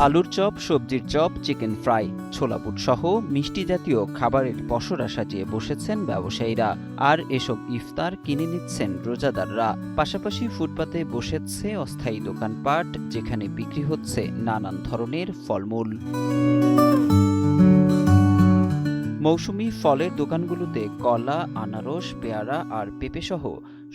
আলুর চপ, সবজির chop, chicken fry, ছোলা বুট সহ মিষ্টি জাতীয় খাবারের পসরা সাজিয়ে বসেছেন ব্যবসায়ীরা। আর এসব ইফতার কিনে নিচ্ছেন রোজাদাররা। পাশাপাশি ফুটপাতে বসেছে অস্থায়ী দোকানপাট, যেখানে বিক্রি হচ্ছে নানান ধরনের ফলমূল। মৌসুমি ফলের দোকানগুলোতে কলা, আনারস, পেয়ারা আর পেঁপে সহ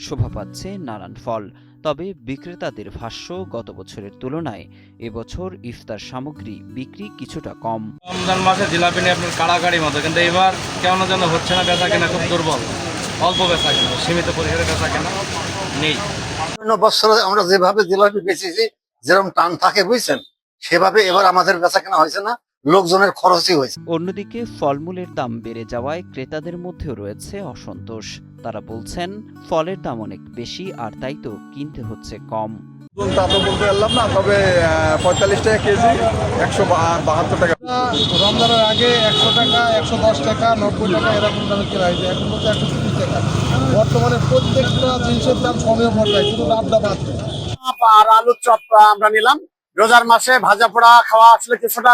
শোভা পাচ্ছে নানান ফল। তবে বিক্রেতাদের ভাষ্য, গত বছরের তুলনায় এবছর ইফতার সামগ্রী বিক্রি কিছুটা কম। রমজান মাসে জিলাপি নিয়ে আপনার কাড়াকাড়ি মতো, কিন্তু এবার কেমন যেন হচ্ছে না, বেচা কেনা খুব দুর্বল, অল্প বেচা কেনা, সীমিত পরিসরে বেচা কেনা নেই। অন্য বছর আমরা যেভাবে জিলাপি বেচেছি, যেরকম টান থাকে বুঝছেন, সেভাবে এবার আমাদের বেচা কেনা হয়েছে না, লোকজনের খরচই হয়েছে। অন্যদিকে ফলমূলের দাম বেড়ে যাওয়ায় ক্রেতাদের মধ্যেও রয়েছে অসন্তোষ। তারা বলছেন, ফলের দাম অনেক বেশি, আর তাই তো কিনতে হচ্ছে কম। তা তো বলতে পারলাম না, তবে 45 টাকা কেজি, 172 টাকা। রমজানের আগে 100 টাকা, 110 টাকা, 90 টাকা এরকম দামে কেনা হয়েছে। এখন হচ্ছে 130 টাকা। বর্তমানে প্রত্যেকটা জিনিসের দাম কমে পড়ে, শুধু দামটা বাড়ছে। আর আলুর চপ আমরা নিলাম। রোজার মাসে ভাজা পোড়া খাওয়া আসলে কিছুটা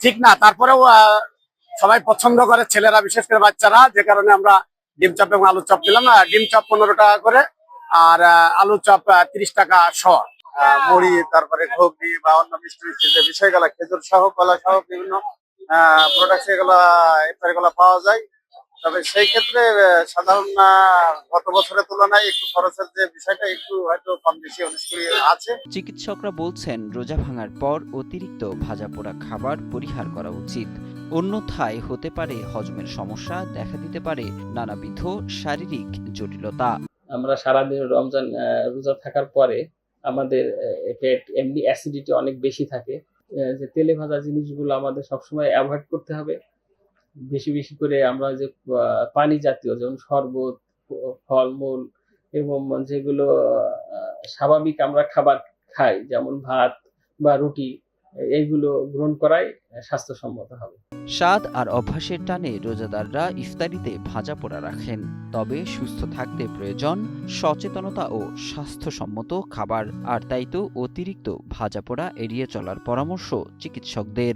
ঠিক না, তারপরেও সবাই পছন্দ করে, ছেলেরা বিশেষ করে বাচ্চারা, যে কারণে আমরা ডিম চপ এবং আলুর চপ নিলাম। ডিম চপ 15 টাকা করে, আর আলুর চপ 30 টাকা শ। মুড়ি, তারপরে ঘুগনি বা অন্য মিষ্টি মিষ্টি যে বিষয়গুলো, খেজুর সহ, কলা সহ বিভিন্ন প্রোডাক্ট এগুলো পাওয়া যায়। তবে সেই ক্ষেত্রে সাধারণ গত বছরের তুলনায় একটু খরচের যে বিষয়টা একটু হয়তো কম বেশি অনেক আছে। চিকিৎসকরা বলছেন, রোজা ভাঙার পর অতিরিক্ত ভাজা পোড়া খাবার পরিহার করা উচিত। অন্যথায় হতে পারে হজমের সমস্যা, দেখা দিতে পারে নানাবিধ শারীরিক জটিলতা। আমরা সারাদিন রমজান রোজা থাকার পরে আমাদের পেট এমনি অ্যাসিডিটি অনেক বেশি থাকে। যে তেলে ভাজা জিনিসগুলো আমাদের সবসময় অ্যাভয়েড করতে হবে। বেশি বেশি করে আমরা যে পানি জাতীয়, যেমন শরবত, ফলমূল এবং যেগুলো স্বাভাবিক আমরা খাবার খাই, যেমন ভাত বা রুটি, এইগুলো গ্রহণ করাই স্বাস্থ্যসম্মত হবে। স্বাদ আর অভ্যাসের টানে রোজাদাররা ইফতারিতে ভাজা পোড়া রাখেন। তবে সুস্থ থাকতে প্রয়োজন সচেতনতা ও স্বাস্থ্যসম্মত খাবার। আর তাই তো অতিরিক্ত ভাজা পোড়া এড়িয়ে চলার পরামর্শ চিকিৎসকদের।